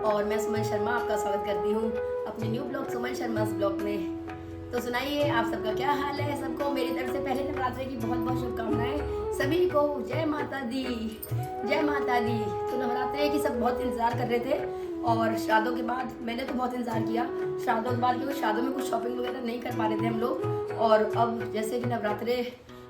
और मैं सुमन शर्मा आपका स्वागत करती हूँ अपने new blog Suman Sharma blog में। तो सुनाइए आप सबका क्या हाल है। सबको मेरी तरफ से पहले नवरात्रि की बहुत बहुत शुभकामनाएं। सभी को जय माता दी, जय माता दी। तो नवरात्रि की सब बहुत इंतज़ार कर रहे थे और श्राद्धों के बाद मैंने तो बहुत इंतज़ार किया श्राद्धों के बाद, क्योंकि श्राद्धों में कुछ शॉपिंग वगैरह नहीं कर पा रहे थे हम लोग। और अब जैसे कि नवरात्रे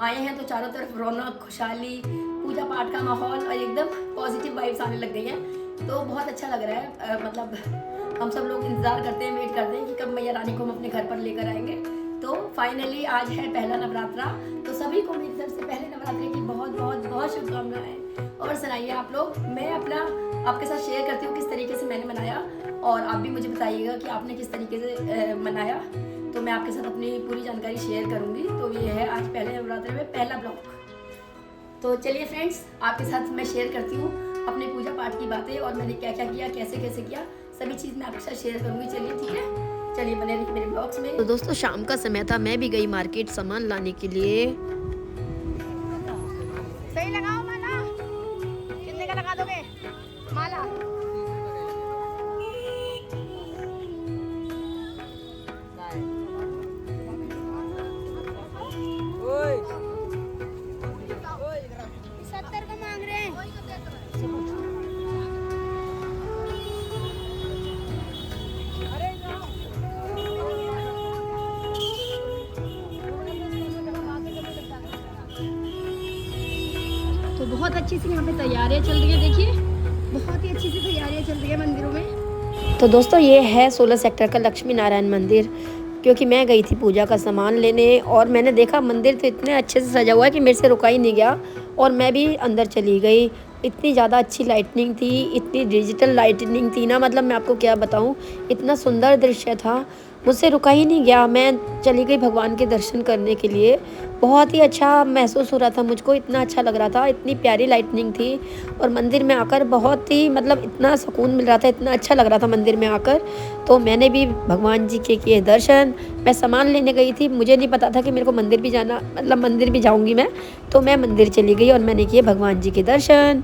आए हैं तो चारों तरफ रौनक, खुशहाली, पूजा पाठ का माहौल और एकदम पॉजिटिव वाइब्स आने लग गई हैं। तो बहुत अच्छा लग रहा है। मतलब हम सब लोग इंतज़ार करते हैं, वेट करते हैं कि कब मैया रानी को हम अपने घर पर लेकर आएंगे। तो फाइनली आज है पहला नवरात्रा। तो सभी को मेरी तरफ से पहले नवरात्रि की बहुत बहुत बहुत शुभकामनाएं। और सुनाइए आप लोग, मैं अपना आपके साथ शेयर करती हूँ किस तरीके से मैंने मनाया, और आप भी मुझे बताइएगा कि आपने किस तरीके से मनाया। तो मैं आपके साथ अपनी पूरी जानकारी शेयर करूँगी। तो ये है आज पहले नवरात्रि में पहला ब्लॉग। तो चलिए फ्रेंड्स, आपके साथ मैं शेयर करती हूँ अपने पूजा पाठ की बातें और मैंने क्या क्या किया, कैसे कैसे किया, सभी चीज़ मैं आपके साथ शेयर करूँगी। चलिए ठीक है, चलिए बने रहिए मेरे ब्लॉग्स में। तो दोस्तों शाम का समय था, मैं भी गई मार्केट सामान लाने के लिए। सही लगाओ माला, कितने का लगा दोगे माला? तो बहुत अच्छी सी यहाँ पे तैयारियाँ चल रही हैं। देखिए बहुत ही अच्छी सी तैयारियाँ चल रही है मंदिरों में। तो दोस्तों ये है 16 सेक्टर का लक्ष्मी नारायण मंदिर, क्योंकि मैं गई थी पूजा का सामान लेने और मैंने देखा मंदिर तो इतने अच्छे से सजा हुआ है कि मेरे से रुका ही नहीं गया और मैं भी अंदर चली गई। इतनी ज़्यादा अच्छी लाइटनिंग थी, इतनी डिजिटल लाइटनिंग थी ना, मतलब मैं आपको क्या बताऊँ, इतना सुंदर दृश्य था, मुझसे रुका ही नहीं गया। मैं चली गई भगवान के दर्शन करने के लिए। बहुत ही अच्छा महसूस हो रहा था मुझको, इतना अच्छा लग रहा था, इतनी प्यारी लाइटनिंग थी और मंदिर में आकर बहुत ही मतलब इतना सुकून मिल रहा था, इतना अच्छा लग रहा था मंदिर में आकर। तो मैंने भी भगवान जी के किए दर्शन। मैं सामान लेने गई थी, मुझे नहीं पता था कि मेरे को मंदिर भी जाना, मतलब मंदिर भी जाऊंगी मैं, तो मैं मंदिर चली गई और मैंने किए भगवान जी के दर्शन।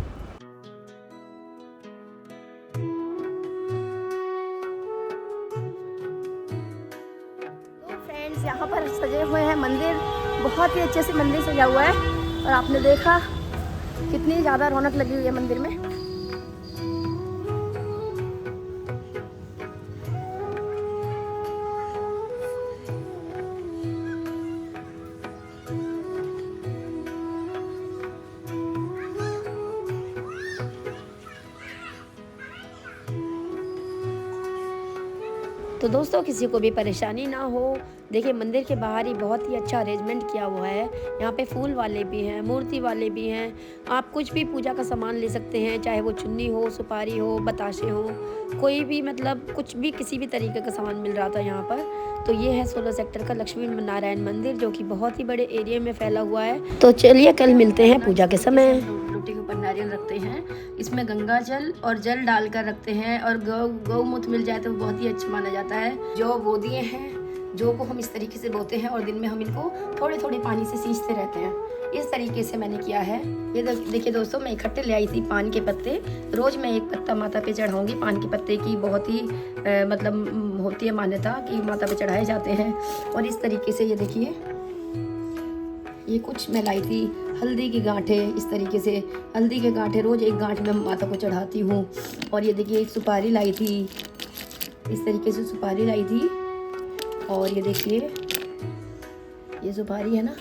यहाँ पर सजे हुए हैं मंदिर, बहुत ही अच्छे से मंदिर सजा हुआ है और आपने देखा कितनी ज़्यादा रौनक लगी हुई है मंदिर में। तो दोस्तों किसी को भी परेशानी ना हो, देखिए मंदिर के बाहर ही बहुत ही अच्छा अरेंजमेंट किया हुआ है। यहाँ पे फूल वाले भी हैं, मूर्ति वाले भी हैं, आप कुछ भी पूजा का सामान ले सकते हैं, चाहे वो चुन्नी हो, सुपारी हो, बताशे हो, कोई भी मतलब कुछ भी किसी भी तरीके का सामान मिल रहा था यहाँ पर। तो ये है 16 सेक्टर का लक्ष्मी नारायण मंदिर, जो कि बहुत ही बड़े एरिया में फैला हुआ है। तो चलिए कल मिलते हैं पूजा के समय। रोटी के ऊपर नारियल रखते हैं, इसमें गंगा जल और जल डालकर रखते हैं और गौमूत्र मिल जाए तो बहुत ही अच्छा माना जाता है। जो बो दिए हैं, जो को हम इस तरीके से बोते हैं और दिन में हम इनको थोड़े थोड़े पानी से सींचते रहते हैं। इस तरीके से मैंने किया है। ये देखिए दोस्तों, मैं इकट्ठे ले आई थी पान के पत्ते। रोज़ मैं एक पत्ता माता पे चढ़ाऊंगी। पान के पत्ते की बहुत ही मतलब होती है मान्यता कि माता पे चढ़ाए जाते हैं। और इस तरीके से ये देखिए, ये कुछ मैं लाई थी हल्दी की गांठें। इस तरीके से हल्दी के गांठें रोज़ एक गांठ में माता को चढ़ाती हूँ। और ये देखिए एक सुपारी लाई थी, इस तरीके से सुपारी लाई थी। और ये देखिए ये सुपारी है ना,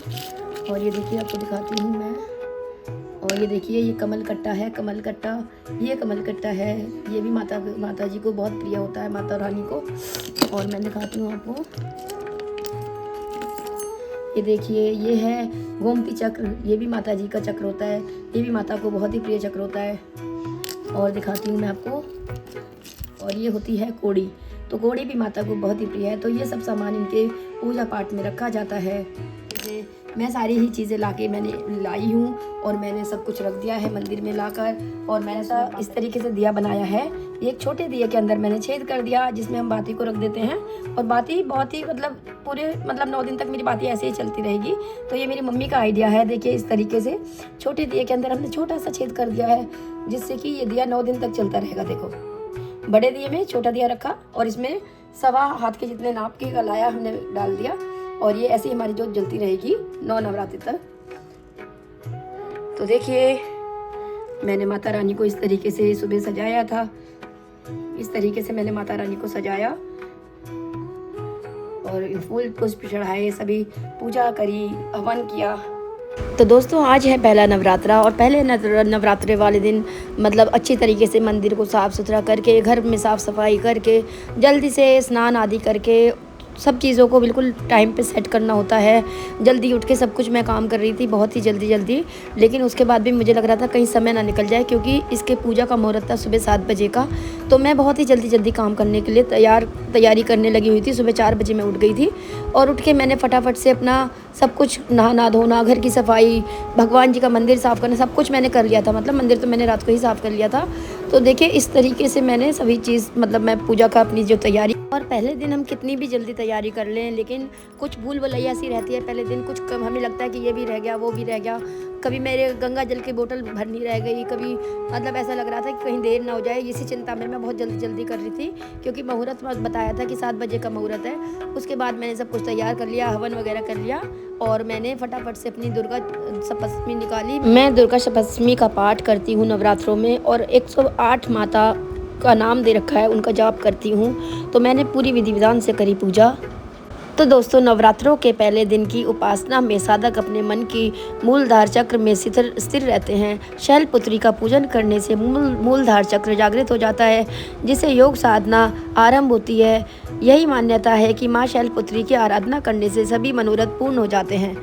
और ये देखिए आपको दिखाती हूँ मैं। और ये देखिए ये कमल कट्टा है, कमल कट्टा, ये कमल कट्टा है, ये भी माता जी को बहुत प्रिय होता है, माता रानी को। और मैं दिखाती हूँ आपको, ये देखिए ये है गोमती चक्र, ये भी माता जी का चक्र होता है, ये भी माता को बहुत ही प्रिय चक्र होता है। और दिखाती हूँ मैं आपको, और ये होती है कोड़ी, तो कोड़ी भी माता को बहुत ही प्रिय है। तो ये सब सामान इनके पूजा पाठ में रखा जाता है। मैं सारी ही चीज़ें लाके मैंने लाई हूँ और मैंने सब कुछ रख दिया है मंदिर में लाकर। और मैंने इस तरीके से दिया बनाया है। एक छोटे दिए के अंदर मैंने छेद कर दिया जिसमें हम बाती को रख देते हैं, और बाती बहुत ही मतलब पूरे 9 दिन तक मेरी बाती ऐसे ही चलती रहेगी। तो ये मेरी मम्मी का आइडिया है। देखिए इस तरीके से छोटे दिए के अंदर हमने छोटा सा छेद कर दिया है, जिससे कि ये दिया 9 दिन तक चलता रहेगा। देखो बड़े दिए में छोटा दिया रखा और इसमें 1.25 हाथ के जितने नाप के कलाया हमने डाल दिया और ये ऐसी हमारी जोत जलती रहेगी 9 नवरात्रि तक। तो देखिए मैंने माता रानी को इस तरीके से सुबह सजाया था, इस तरीके से मैंने माता रानी को सजाया और फूल पुष्प चढ़ाए, सभी पूजा करी, हवन किया। तो दोस्तों आज है पहला नवरात्रा और पहले नवरात्रे वाले दिन मतलब अच्छी तरीके से मंदिर को साफ़ सुथरा करके, घर में साफ़ सफाई करके, जल्दी से स्नान आदि करके सब चीज़ों को बिल्कुल टाइम पे सेट करना होता है। जल्दी उठ के सब कुछ मैं काम कर रही थी, बहुत ही जल्दी, लेकिन उसके बाद भी मुझे लग रहा था कहीं समय ना निकल जाए, क्योंकि इसके पूजा का मुहूर्त था सुबह 7 बजे का। तो मैं बहुत ही जल्दी काम करने के लिए तैयारी करने लगी हुई थी। सुबह 4 बजे मैं उठ गई थी और उठ के मैंने फटाफट से अपना सब कुछ नहाना धोना, घर की सफाई, भगवान जी का मंदिर साफ़ करना, सब कुछ मैंने कर लिया था। मतलब मंदिर तो मैंने रात को ही साफ़ कर लिया था। तो देखिए इस तरीके से मैंने सभी चीज़ मतलब मैं पूजा का अपनी जो तैयारी, और पहले दिन हम कितनी भी जल्दी तैयारी कर लें लेकिन कुछ भूल भुलैया सी रहती है पहले दिन। कुछ हमें लगता है कि ये भी रह गया, वो भी रह गया। कभी मेरे गंगा जल की बोतल भरनी रह गई, कभी मतलब ऐसा लग रहा था कि कहीं देर ना हो जाए। इसी चिंता में मैं बहुत जल्दी कर रही थी, क्योंकि मुहूर्त बताया था कि 7 बजे का मुहूर्त है। उसके बाद मैंने सब कुछ तैयार कर लिया, हवन वगैरह कर लिया और मैंने फटाफट से अपनी दुर्गा सप्तमी निकाली। मैं दुर्गा सप्तमी का पाठ करती हूँ नवरात्रों में और 108 माता का नाम दे रखा है, उनका जाप करती हूँ। तो मैंने पूरी विधि विधान से करी पूजा। तो दोस्तों नवरात्रों के पहले दिन की उपासना में साधक अपने मन की मूलधार चक्र में स्थिर रहते हैं। शैलपुत्री का पूजन करने से मूलधार चक्र जागृत हो जाता है, जिससे योग साधना आरंभ होती है। यही मान्यता है कि माँ शैलपुत्री की आराधना करने से सभी मनोरथ पूर्ण हो जाते हैं।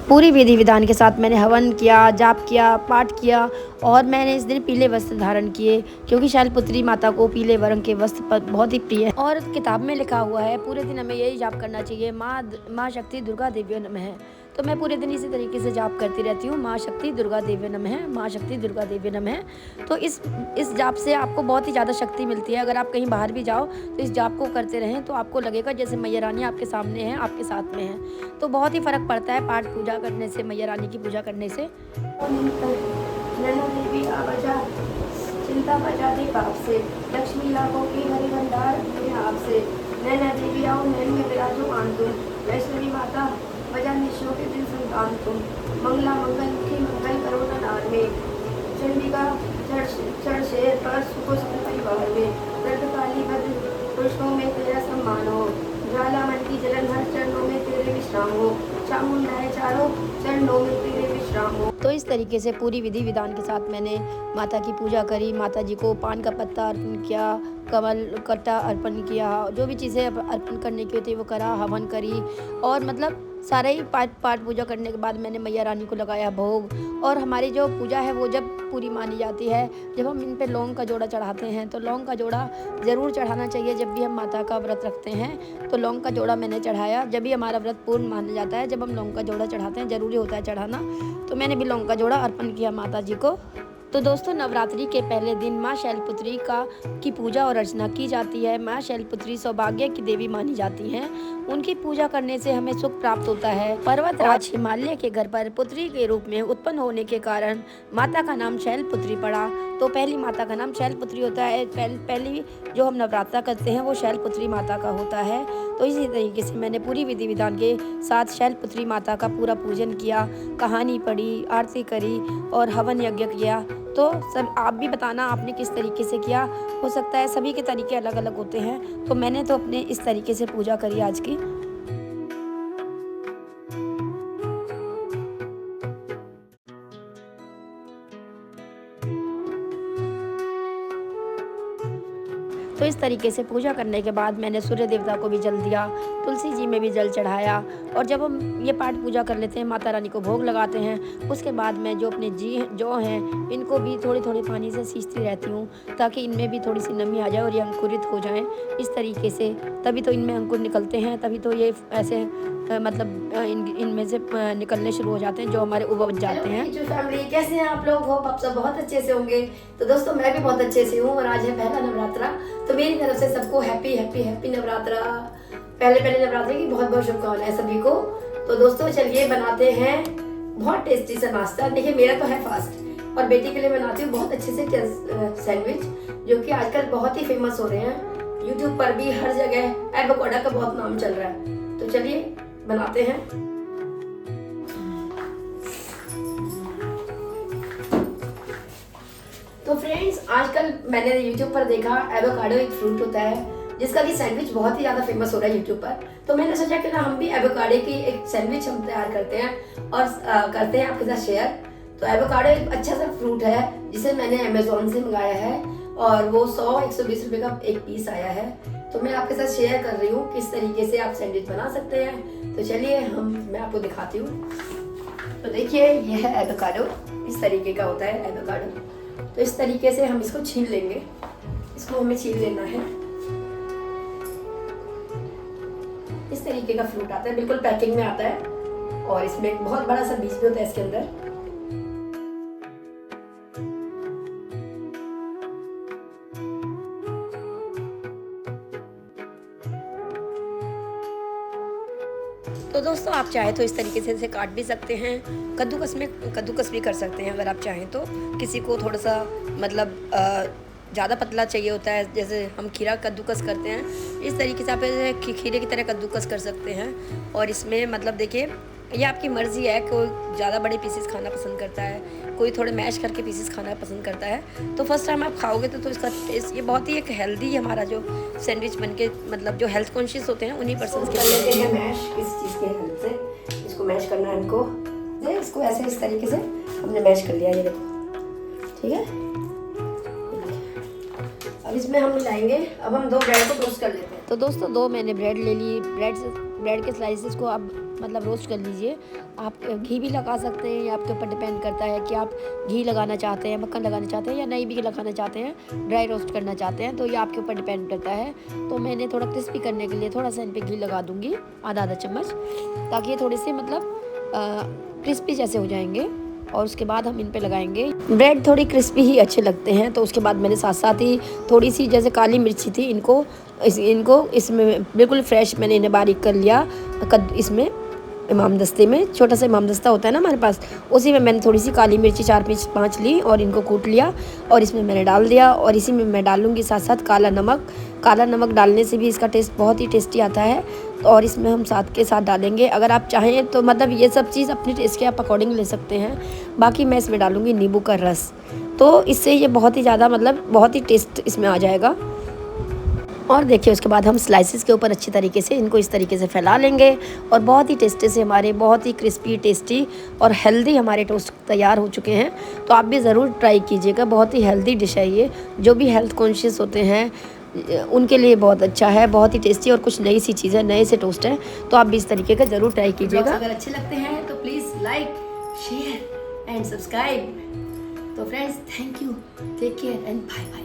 पूरी विधि विधान के साथ मैंने हवन किया, जाप किया, पाठ किया और मैंने इस दिन पीले वस्त्र धारण किए, क्योंकि शैलपुत्री माता को पीले रंग के वस्त्र बहुत ही प्रिय है। और किताब में लिखा हुआ है पूरे दिन हमें यही जाप करना चाहिए, माँ शक्ति दुर्गा देवी नमः। तो मैं पूरे दिन इसी तरीके से जाप करती रहती हूँ, माँ शक्ति दुर्गा देवी नमः, माँ शक्ति दुर्गा देवी नमः। तो इस जाप से आपको बहुत ही ज़्यादा शक्ति मिलती है। अगर आप कहीं बाहर भी जाओ तो इस जाप को करते रहें तो आपको लगेगा जैसे मैया रानी आपके सामने है, आपके साथ में है। तो बहुत ही फ़र्क पड़ता है पाठ पूजा करने से, मैया रानी की पूजा करने से। नैना देवी आवाजा चिंता बजाती पाप से, लक्ष्मी लाभों की हरि भंडार अपने आप से। नैना देवी आओ नैन में विराजमान तुम, वैष्णवी माता बजा निशों के दिन संतान तुम। मंगला मंगल मुखी मंगल करो नार में, चंडिका चढ़ शेर पर सुखो सब परिवार में। व्रतकाली भद्र पुरुषों में तेरा सम्मान हो, ज्वाला मन की जलंधर चरणों में तेरे विश्राम हो। चामुंडाए चारों चरणों में तेरे विश्राम हो। तो इस तरीके से पूरी विधि विधान के साथ मैंने माता की पूजा करी। माता जी को पान का पत्ता अर्पण किया, कमल कट्टा अर्पण किया, जो भी चीज़ें अर्पण करने की होती है वो करा, हवन करी और मतलब सारा ही पाठ पूजा करने के बाद मैंने मैया रानी को लगाया भोग। और हमारी जो पूजा है वो जब पूरी मानी जाती है जब हम इन पे लौंग का जोड़ा चढ़ाते हैं। तो लौंग का जोड़ा ज़रूर चढ़ाना चाहिए जब भी हम माता का व्रत रखते हैं। तो लौंग का जोड़ा मैंने चढ़ाया, जब भी हमारा व्रत पूर्ण माना जाता है, जब हम लौंग का जोड़ा चढ़ाते हैं, ज़रूरी होता है चढ़ाना। तो मैंने भी लौंग का जोड़ा अर्पण किया माता जी को। तो दोस्तों नवरात्रि के पहले दिन माँ शैलपुत्री की पूजा और अर्चना की जाती है। माँ शैलपुत्री सौभाग्य की देवी मानी जाती हैं। उनकी पूजा करने से हमें सुख प्राप्त होता है। पर्वतराज हिमालय के घर पर पुत्री के रूप में उत्पन्न होने के कारण माता का नाम शैलपुत्री पड़ा। तो पहली माता का नाम शैलपुत्री होता है। पहली जो हम नवरात्रा करते हैं वो शैलपुत्री माता का होता है। तो इसी तरीके से मैंने पूरी विधि विधान के साथ शैलपुत्री माता का पूरा पूजन किया, कहानी पढ़ी, आरती करी और हवन यज्ञ किया। तो सब आप भी बताना आपने किस तरीके से किया। हो सकता है सभी के तरीके अलग अलग होते हैं। तो मैंने तो अपने इस तरीके से पूजा करी आज की। तो इस तरीके से पूजा करने के बाद मैंने सूर्य देवता को भी जल दिया, तुलसी जी में भी जल चढ़ाया। और जब हम ये पाठ पूजा कर लेते हैं, माता रानी को भोग लगाते हैं, उसके बाद मैं जो अपने जो हैं इनको भी थोड़ी थोड़ी पानी से सींचती रहती हूँ, ताकि इनमें भी थोड़ी सी नमी आ जाए और ये अंकुरित हो जाएं इस तरीके से। तभी तो इनमें अंकुर निकलते हैं, तभी तो ये ऐसे मतलब इनमें से निकलने शुरू हो जाते हैं जो हमारे उपज जाते हैं। जो फैमिली कैसे हैं आप लोग? होप आप सब बहुत अच्छे से होंगे। तो दोस्तों मैं भी बहुत अच्छे से हूँ और आज है पहला नवरात्रा। तो मेरी तरफ से सबको हैप्पी हैप्पी हैप्पी नवरात्रा, पहले नवरात्रि की बहुत बहुत शुभकामनाएं सभी को। तो दोस्तों चलिए बनाते हैं बहुत टेस्टी सा नाश्ता। देखिए मेरा तो है फास्ट और बेटी के लिए बनाती हूँ बहुत अच्छे से सैंडविच। जो कि आजकल बहुत ही फेमस हो रहे हैं। यूट्यूब पर भी हर जगह एवोकाडो का बहुत नाम चल रहा है। तो चलिए बनाते हैं। तो फ्रेंड्स, आजकल मैंने यूट्यूब पर देखा एवोकाडो एक फ्रूट होता है जिसका कि सैंडविच बहुत ही ज़्यादा फेमस हो रहा है यूट्यूब पर। तो मैंने सोचा कि ना हम भी एवोकाडो की एक सैंडविच हम तैयार करते हैं और करते हैं आपके साथ शेयर। तो एवोकाडो एक अच्छा सा फ्रूट है जिसे मैंने अमेज़ॉन से मंगाया है और वो 100-120 रुपये का एक पीस आया है। तो मैं आपके साथ शेयर कर रही हूँ किस तरीके से आप सैंडविच बना सकते हैं। तो चलिए मैं आपको दिखाती हूँ। तो देखिए, ये है एवोकाडो, इस तरीके का होता है एवोकाडो। तो इस तरीके से हम इसको छील लेंगे। इसको हमें छील लेना है। इस तरीके का फ्रूट आता है, बिल्कुल पैकिंग में आता है और इसमें एक बहुत बड़ा सा बीज भी होता है इसके अंदर। तो दोस्तों, आप चाहे तो इस तरीके से इसे काट भी सकते हैं, कद्दूकस भी कर सकते हैं अगर आप चाहें तो। किसी को थोड़ा सा मतलब ज़्यादा पतला चाहिए होता है, जैसे हम खीरा कद्दूकस करते हैं, इस तरीके से आप खीरे की तरह कद्दूकस कर सकते हैं। और इसमें मतलब देखिए, ये आपकी मर्ज़ी है, कोई ज़्यादा बड़े पीसेस खाना पसंद करता है, कोई थोड़े मैश करके पीसेस खाना पसंद करता है। तो फर्स्ट टाइम आप खाओगे तो इसका टेस्ट, ये बहुत ही एक हेल्दी हमारा जो सैंडविच बन के, मतलब जो हेल्थ कॉन्शियस होते हैं उन्हीं पर्सन्स के लिए। लेते हैं मैश किस चीज़ के हेल्प से। इसको मैश करना है हमको। इसको ऐसे इस तरीके से हमने मैश कर लिया, ये देखो, ठीक है। अब इसमें हम मिलाएंगे। अब हम 2 ब्रेड को टोस्ट कर लेते हैं। तो दोस्तों, 2 मैंने ब्रेड ले ली। ब्रेड के स्लाइसेस को आप मतलब रोस्ट कर लीजिए। आप घी भी लगा सकते हैं, या आपके ऊपर डिपेंड करता है कि आप घी लगाना चाहते हैं, मक्खन लगाना चाहते हैं, या नहीं भी लगाना चाहते हैं, ड्राई रोस्ट करना चाहते हैं, तो ये आपके ऊपर डिपेंड करता है। तो मैंने थोड़ा क्रिस्पी करने के लिए थोड़ा सा इन पर घी लगा दूँगी, आधा चम्मच, ताकि ये थोड़े से मतलब क्रिस्पी जैसे हो जाएंगे। और उसके बाद हम इन पे लगाएंगे। ब्रेड थोड़ी क्रिस्पी ही अच्छे लगते हैं। तो उसके बाद मैंने साथ साथ ही थोड़ी सी जैसे काली मिर्ची थी, इनको इसमें बिल्कुल फ्रेश मैंने इन्हें बारीक कर लिया। इसमें इमाम दस्ते में, छोटा सा इमाम दस्ता होता है ना हमारे पास, उसी में मैंने थोड़ी सी काली मिर्ची 4-5 ली और इनको कूट लिया और इसमें मैंने डाल दिया। और इसी में मैं डालूँगी साथ साथ काला नमक। काला नमक डालने से भी इसका टेस्ट बहुत ही टेस्टी आता है। और इसमें हम साथ के साथ डालेंगे, अगर आप चाहें तो मतलब ये सब चीज़ अपने टेस्ट के आप अकॉर्डिंग ले सकते हैं। बाकी मैं इसमें डालूँगी नींबू का रस, तो इससे ये बहुत ही ज़्यादा मतलब बहुत ही टेस्ट इसमें आ जाएगा। और देखिए, उसके बाद हम स्लाइसेस के ऊपर अच्छी तरीके से इनको इस तरीके से फैला लेंगे और बहुत ही टेस्टी से हमारे बहुत ही क्रिस्पी, टेस्टी और हेल्दी हमारे टोस्ट तैयार हो चुके हैं। तो आप भी ज़रूर ट्राई कीजिएगा, बहुत ही हेल्दी डिश है ये। जो भी हेल्थ कॉन्शियस होते हैं उनके लिए बहुत अच्छा है, बहुत ही टेस्टी और कुछ नई सी चीज़ है, नए से टोस्ट है। तो आप भी इस तरीके का ज़रूर ट्राई कीजिएगा। अगर अच्छे लगते हैं तो please like, share and subscribe. तो friends, thank you, take care and bye bye.